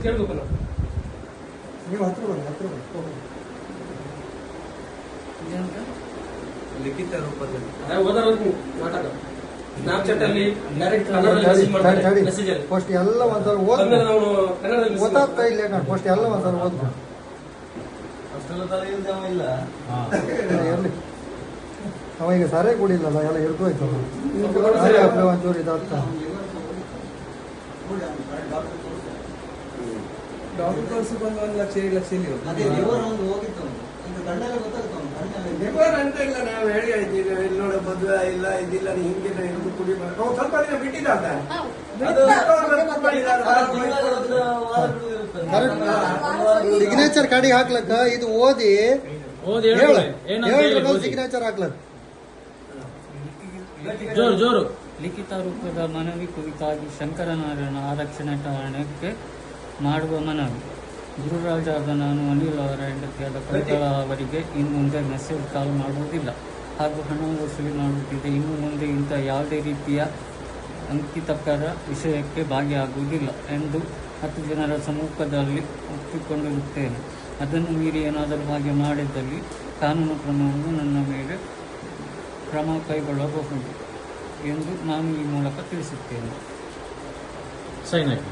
ಕೇಳಬೇಕು ನಾವು. ನೀವು ಹತ್ರ ಬನ್ನಿ. ಲಿಖಿತ ರೂಪದಲ್ಲಿ ಓದೋದು ನಾಟಕ ಸ್ನಾಪ್ಚಾಟ್ ಅಲ್ಲಿ ಡೈರೆಕ್ಟ್ ಮೆಸೇಜ್ ಅಲ್ಲಿ ಫಸ್ಟ್ ಎಲ್ಲ ಒಂದ್ಸಲ ಓದಾಗ್ತಾ ಇಲ್ಲ ಕಣ. ಫಸ್ಟ್ ಎಲ್ಲ ಒಂದ್ಸಲ ಓದ್ಕೊ. ಅಷ್ಟೆಲ್ಲ ತಲೆ ಇಲ್ಲ. ಇರ್ಲಿ, ಅವ ಈಗ ಸರಿಯಾಗಿ ಕುಡಿಲ್ಲಲ್ಲ, ಎಲ್ಲ ಹಿಡ್ಕೋಯ್ತಲ್ಲ ಒಂಚೂರು ಇದಾಗ್ತಾ. ಡಾಕ್ಟರ್ ತೋರಿಸಿ ಬಂದು 1 ಲಕ್ಷ 2 ಲಕ್ಷ ಇಲ್ಲಿ ಹೋಗಿತ್ತು. ಅಂತ ಇಲ್ಲ, ನಾವು ಹೇಳಿ ಆಯ್ತೀವಿ. ಇಲ್ಲಿ ನೋಡ ಮದುವೆ ಇಲ್ಲ, ಇದಿಲ್ಲ, ಹಿಂಗೆ ಹಿಡಿದು ಕುಡಿಬೇಕು. ಸ್ವಲ್ಪ ದಿನ ಬಿಟ್ಟಿದ್ದ ಸಿಗ್ನೇಚರ್ ಕಡೆಗೆ ಹಾಕ್ಲಕ್ಕ ಇದು ಓದಿ ಸಿಗ್ನೇಚರ್ ಹಾಕ್ಲಕ್ಕ. ಜೋರು ಲಿಖಿತ ರೂಪದ ಮನವಿ ಕುರಿತಾಗಿ ಶಂಕರನಾರಾಯಣ ಆರಕ್ಷಣೆ ಠಾಣೆಗೆ ಮಾಡುವ ಮನವಿ. ಗುರುರಾಜಾದ ನಾನು ಅನಿಲ್ ಅವರ ಹೆಂಡತಿಯಾದ ಕವಿತಾ ಅವರಿಗೆ ಇನ್ನು ಮುಂದೆ ಮೆಸೇಜ್ ಕಾಲ್ ಮಾಡುವುದಿಲ್ಲ ಹಾಗೂ ಹಣ ವಸೂಲಿ ಮಾಡುತ್ತಿದೆ. ಇನ್ನು ಮುಂದೆ ಇಂಥ ಯಾವುದೇ ರೀತಿಯ ಅಂಕಿತಕ್ಕರ ವಿಷಯಕ್ಕೆ ಭಾಗಿಯಾಗುವುದಿಲ್ಲ ಎಂದು 10 ಜನರ ಸಮ್ಮುಖದಲ್ಲಿ ಒಪ್ಪಿಕೊಂಡಿರುತ್ತೇನೆ. ಅದನ್ನು ಮೀರಿ ಏನಾದರೂ ಹಾಗೆ ಮಾಡಿದ್ದಲ್ಲಿ ಕಾನೂನು ಕ್ರಮವನ್ನು ನನ್ನ ಮೇಲೆ ಕ್ರಮ ಕೈಗೊಳ್ಳಬಹುದು ಎಂದು ನಾನು ಈ ಮೂಲಕ ತಿಳಿಸುತ್ತೇನೆ. ಸೈನ್ ಆಗಿ